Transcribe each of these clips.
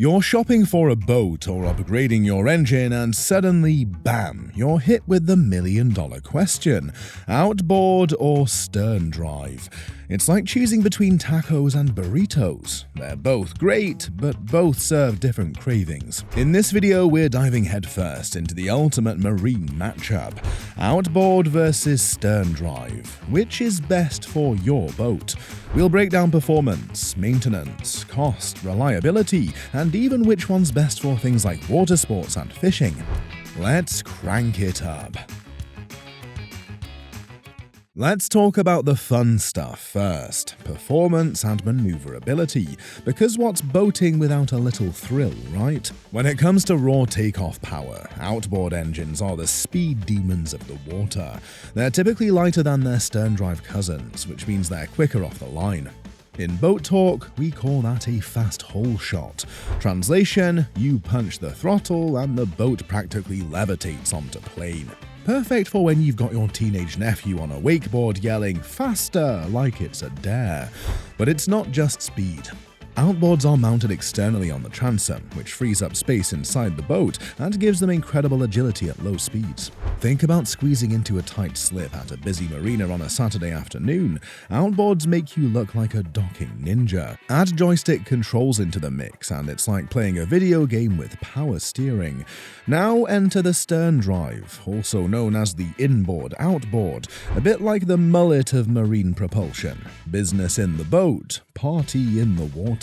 You're shopping for a boat or upgrading your engine and suddenly, bam, you're hit with the million-dollar question: outboard or sterndrive? It's like choosing between tacos and burritos. They're both great, but both serve different cravings. In this video, we're diving headfirst into the ultimate marine matchup: outboard versus sterndrive. Which is best for your boat? We'll break down performance, maintenance, cost, reliability, and even which one's best for things like water sports and fishing. Let's crank it up. Let's talk about the fun stuff first: performance and maneuverability, because what's boating without a little thrill, right? When it comes to raw takeoff power, outboard engines are the speed demons of the water. They're typically lighter than their sterndrive cousins, which means they're quicker off the line. In boat talk, we call that a fast hole shot. Translation: you punch the throttle and the boat practically levitates onto plane. Perfect for when you've got your teenage nephew on a wakeboard yelling "faster" like it's a dare. But it's not just speed. Outboards are mounted externally on the transom, which frees up space inside the boat and gives them incredible agility at low speeds. Think about squeezing into a tight slip at a busy marina on a Saturday afternoon. Outboards make you look like a docking ninja. Add joystick controls into the mix, and it's like playing a video game with power steering. Now enter the sterndrive, also known as the inboard outboard, a bit like the mullet of marine propulsion. Business in the boat, party in the water.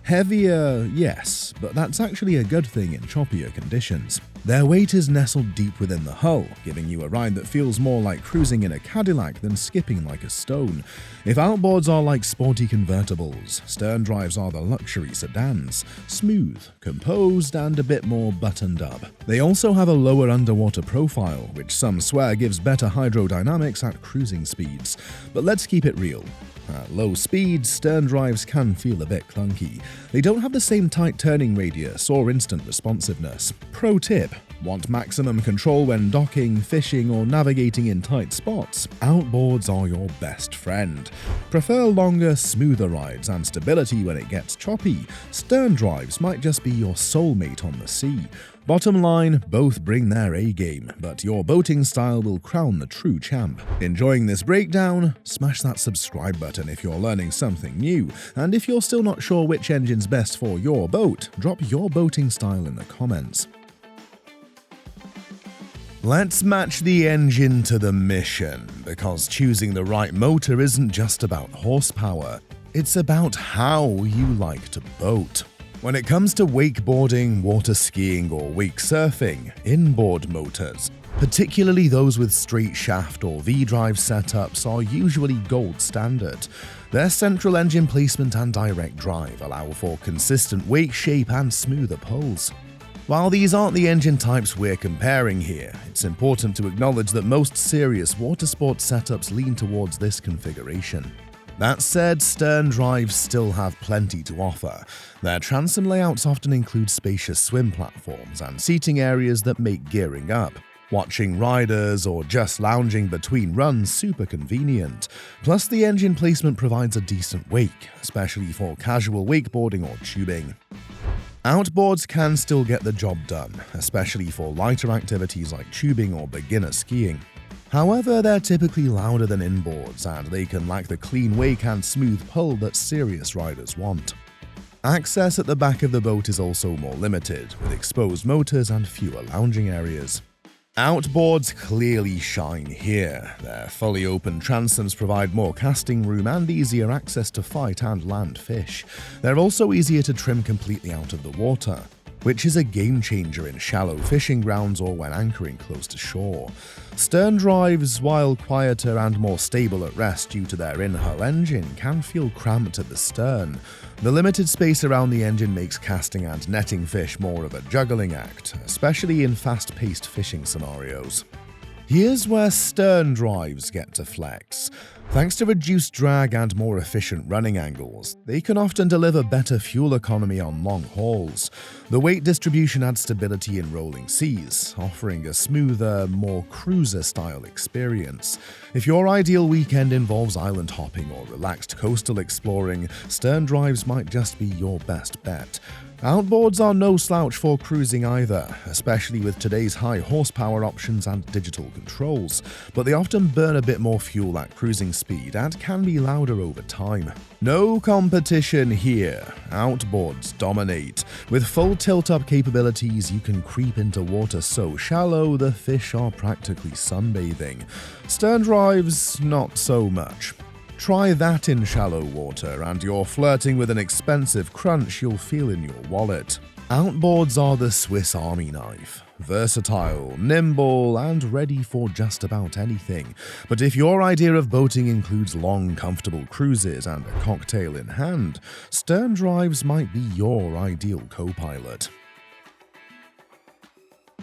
Heavier, yes, but that's actually a good thing in choppier conditions. Their weight is nestled deep within the hull, giving you a ride that feels more like cruising in a Cadillac than skipping like a stone. If outboards are like sporty convertibles, sterndrives are the luxury sedans: smooth, composed, and a bit more buttoned up. They also have a lower underwater profile, which some swear gives better hydrodynamics at cruising speeds. But let's keep it real. At low speeds, sterndrives can feel a bit clunky. They don't have the same tight turning radius or instant responsiveness. Pro tip: want maximum control when docking, fishing, or navigating in tight spots? Outboards are your best friend. Prefer longer, smoother rides and stability when it gets choppy? Sterndrives might just be your soulmate on the sea. Bottom line, both bring their A-game, but your boating style will crown the true champ. Enjoying this breakdown? Smash that subscribe button if you're learning something new, and if you're still not sure which engine's best for your boat, drop your boating style in the comments. Let's match the engine to the mission, because choosing the right motor isn't just about horsepower, it's about how you like to boat. When it comes to wakeboarding, water skiing, or wake surfing, inboard motors, particularly those with straight shaft or V-drive setups, are usually gold standard. Their central engine placement and direct drive allow for consistent wake shape and smoother pulls. While these aren't the engine types we're comparing here, it's important to acknowledge that most serious water sports setups lean towards this configuration. That said, sterndrives still have plenty to offer. Their transom layouts often include spacious swim platforms and seating areas that make gearing up. Watching riders or just lounging between runs super convenient. Plus, the engine placement provides a decent wake, especially for casual wakeboarding or tubing. Outboards can still get the job done, especially for lighter activities like tubing or beginner skiing. However, they're typically louder than inboards, and they can lack the clean wake and smooth pull that serious riders want. Access at the back of the boat is also more limited, with exposed motors and fewer lounging areas. Outboards clearly shine here. Their fully open transoms provide more casting room and easier access to fight and land fish. They're also easier to trim completely out of the water, which is a game changer in shallow fishing grounds or when anchoring close to shore. Sterndrives, while quieter and more stable at rest due to their in-hull engine, can feel cramped at the stern. The limited space around the engine makes casting and netting fish more of a juggling act, especially in fast-paced fishing scenarios. Here's where sterndrives get to flex. Thanks to reduced drag and more efficient running angles, they can often deliver better fuel economy on long hauls. The weight distribution adds stability in rolling seas, offering a smoother, more cruiser-style experience. If your ideal weekend involves island hopping or relaxed coastal exploring, Sterndrives might just be your best bet. Outboards are no slouch for cruising either, especially with today's high horsepower options and digital controls, but they often burn a bit more fuel at cruising speed and can be louder over time. No competition here. Outboards dominate. With full tilt-up capabilities, you can creep into water so shallow the fish are practically sunbathing. Sterndrives, not so much. Try that in shallow water and you're flirting with an expensive crunch you'll feel in your wallet. Outboards are the Swiss Army knife. Versatile, nimble, and ready for just about anything. But if your idea of boating includes long, comfortable cruises and a cocktail in hand, Sterndrives might be your ideal co-pilot.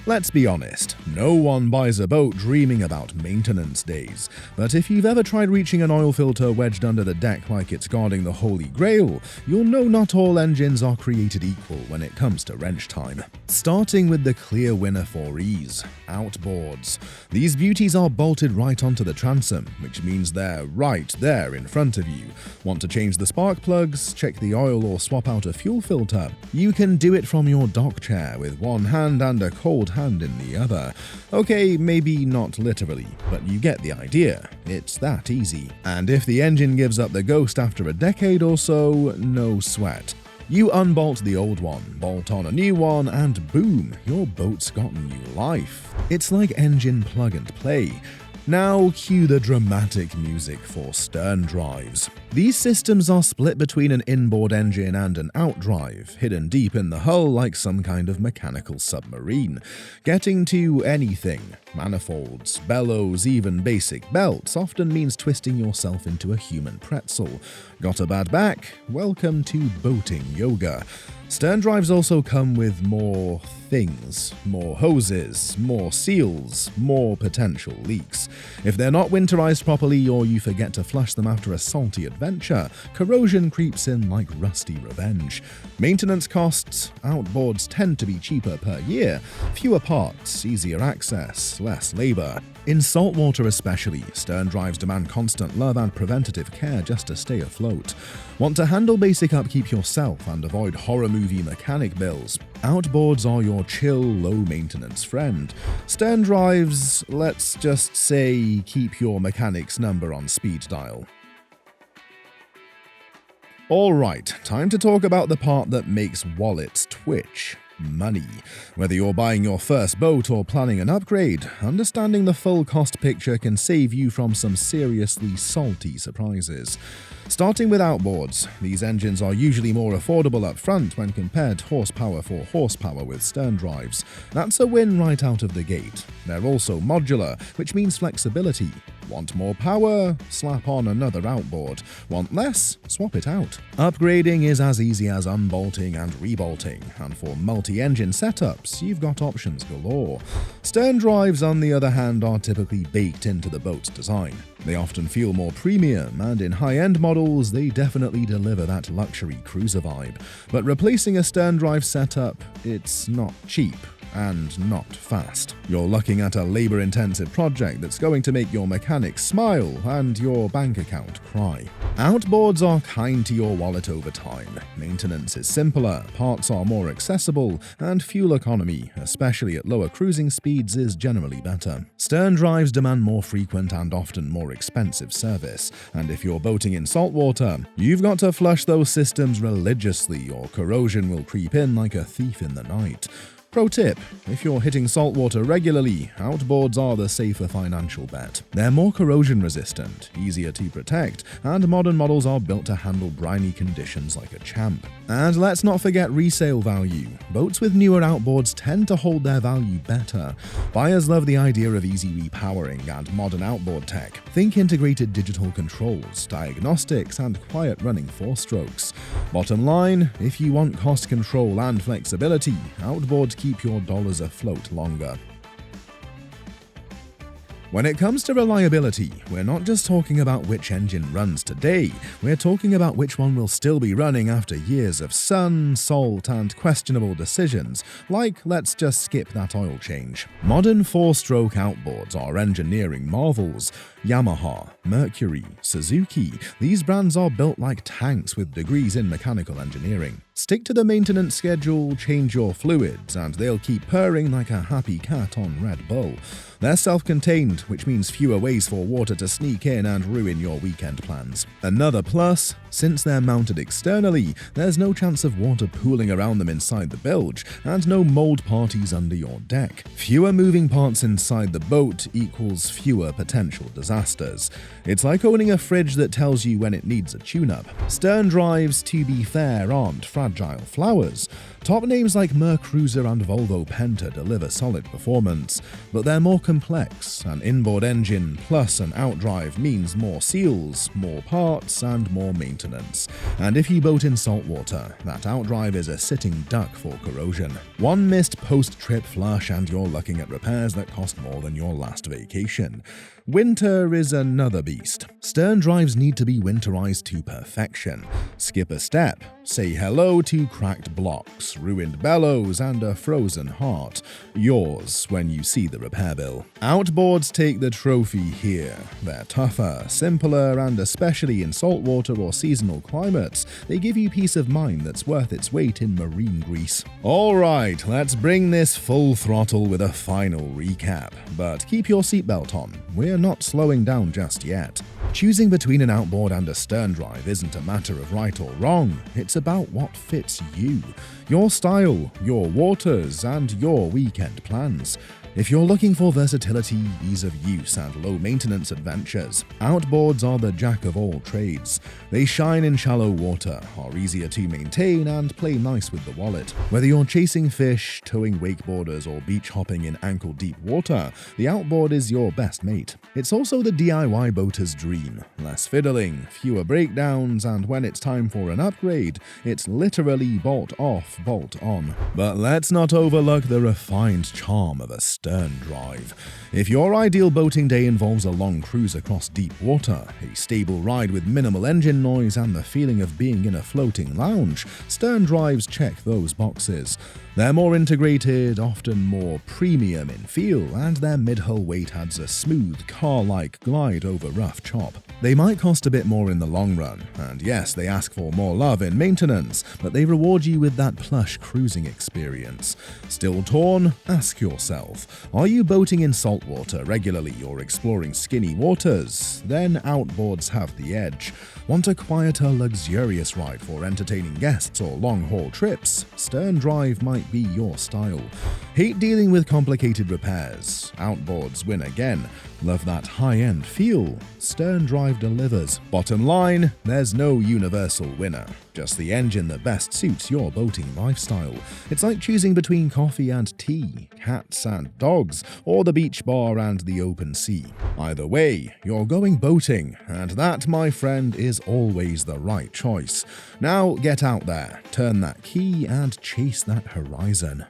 Let's be honest, no one buys a boat dreaming about maintenance days. But if you've ever tried reaching an oil filter wedged under the deck like it's guarding the Holy Grail, you'll know not all engines are created equal when it comes to wrench time. Starting with the clear winner for ease, outboards. These beauties are bolted right onto the transom, which means they're right there in front of you. Want to change the spark plugs, check the oil, or swap out a fuel filter? You can do it from your dock chair with one hand and a cold hand in the other. Okay, maybe not literally, but you get the idea. It's that easy. And if the engine gives up the ghost after a decade or so, no sweat. You unbolt the old one, bolt on a new one, and boom, your boat's got new life. It's like engine plug and play. Now cue the dramatic music for Sterndrives. These systems are split between an inboard engine and an outdrive, hidden deep in the hull like some kind of mechanical submarine. Getting to anything, manifolds, bellows, even basic belts, often means twisting yourself into a human pretzel. Got a bad back? Welcome to boating yoga. Sterndrives also come with more things, more hoses, more seals, more potential leaks. If they're not winterized properly or you forget to flush them after a salty adventure, corrosion creeps in like rusty revenge. Maintenance costs, outboards tend to be cheaper per year, fewer parts, easier access, less labor. In saltwater especially, Sterndrives demand constant love and preventative care just to stay afloat. Want to handle basic upkeep yourself and avoid horror movie mechanic bills? Outboards are your chill, low-maintenance friend. Sterndrives, let's just say, keep your mechanic's number on speed dial. Alright, time to talk about the part that makes wallets twitch. Money. Whether you're buying your first boat or planning an upgrade, understanding the full cost picture can save you from some seriously salty surprises. Starting with outboards, these engines are usually more affordable up front when compared horsepower for horsepower with Sterndrives. That's a win right out of the gate. They're also modular, which means flexibility. Want more power? Slap on another outboard. Want less? Swap it out. Upgrading is as easy as unbolting and rebolting, and for multi-engine setups, you've got options galore. Sterndrives, on the other hand, are typically baked into the boat's design. They often feel more premium, and in high-end models, they definitely deliver that luxury cruiser vibe. But replacing a Sterndrive setup, it's not cheap. And not fast. You're looking at a labor-intensive project that's going to make your mechanics smile and your bank account cry. Outboards are kind to your wallet over time. Maintenance is simpler, parts are more accessible, and fuel economy, especially at lower cruising speeds, is generally better. Sterndrives demand more frequent and often more expensive service, and if you're boating in saltwater, you've got to flush those systems religiously or corrosion will creep in like a thief in the night. Pro tip, if you're hitting saltwater regularly, outboards are the safer financial bet. They're more corrosion resistant, easier to protect, and modern models are built to handle briny conditions like a champ. And let's not forget resale value. Boats with newer outboards tend to hold their value better. Buyers love the idea of easy repowering and modern outboard tech. Think integrated digital controls, diagnostics, and quiet running four-strokes. Bottom line, if you want cost control and flexibility, outboards keep your dollars afloat longer. When it comes to reliability, we're not just talking about which engine runs today, we're talking about which one will still be running after years of sun, salt, and questionable decisions, like let's just skip that oil change. Modern four-stroke outboards are engineering marvels. Yamaha, Mercury, Suzuki, these brands are built like tanks with degrees in mechanical engineering. Stick to the maintenance schedule, change your fluids, and they'll keep purring like a happy cat on Red Bull. They're self-contained, which means fewer ways for water to sneak in and ruin your weekend plans. Another plus, since they're mounted externally, there's no chance of water pooling around them inside the bilge, and no mold parties under your deck. Fewer moving parts inside the boat equals fewer potential disasters. It's like owning a fridge that tells you when it needs a tune-up. Sterndrives, to be fair, aren't fragile flowers. Top names like Mercruiser and Volvo Penta deliver solid performance, but they're more complex. An inboard engine plus an outdrive means more seals, more parts, and more maintenance. And if you boat in saltwater, that outdrive is a sitting duck for corrosion. One missed post-trip flush and you're looking at repairs that cost more than your last vacation. Winter is another beast. Sterndrives need to be winterized to perfection. Skip a step. Say hello to cracked blocks, ruined bellows, and a frozen heart. Yours when you see the repair bill. Outboards take the trophy here. They're tougher, simpler, and especially in saltwater or seasonal climates, they give you peace of mind that's worth its weight in marine grease. Alright, let's bring this full throttle with a final recap. But keep your seatbelt on. We're not slowing down just yet. Choosing between an outboard and a sterndrive isn't a matter of right or wrong, it's about what fits you, your style, your waters, and your weekend plans. If you're looking for versatility, ease of use, and low-maintenance adventures, outboards are the jack of all trades. They shine in shallow water, are easier to maintain, and play nice with the wallet. Whether you're chasing fish, towing wakeboarders, or beach hopping in ankle-deep water, the outboard is your best mate. It's also the DIY boater's dream. Less fiddling, fewer breakdowns, and when it's time for an upgrade, it's literally bolt off, bolt on. But let's not overlook the refined charm of a Sterndrive. If your ideal boating day involves a long cruise across deep water, a stable ride with minimal engine noise, and the feeling of being in a floating lounge, Sterndrives check those boxes. They're more integrated, often more premium in feel, and their mid-hull weight adds a smooth, car-like glide over rough chop. They might cost a bit more in the long run, and yes, they ask for more love in maintenance, but they reward you with that plush cruising experience. Still torn? Ask yourself, are you boating in saltwater regularly or exploring skinny waters? Then outboards have the edge. Want a quieter, luxurious ride for entertaining guests or long-haul trips? Sterndrive might be your style. Hate dealing with complicated repairs? Outboards win again. Love that high-end feel? Sterndrive delivers. Bottom line, there's no universal winner. Just the engine that best suits your boating lifestyle. It's like choosing between coffee and tea, cats and dogs, or the beach bar and the open sea. Either way, you're going boating, and that, my friend, is always the right choice. Now get out there, turn that key, and chase that horizon.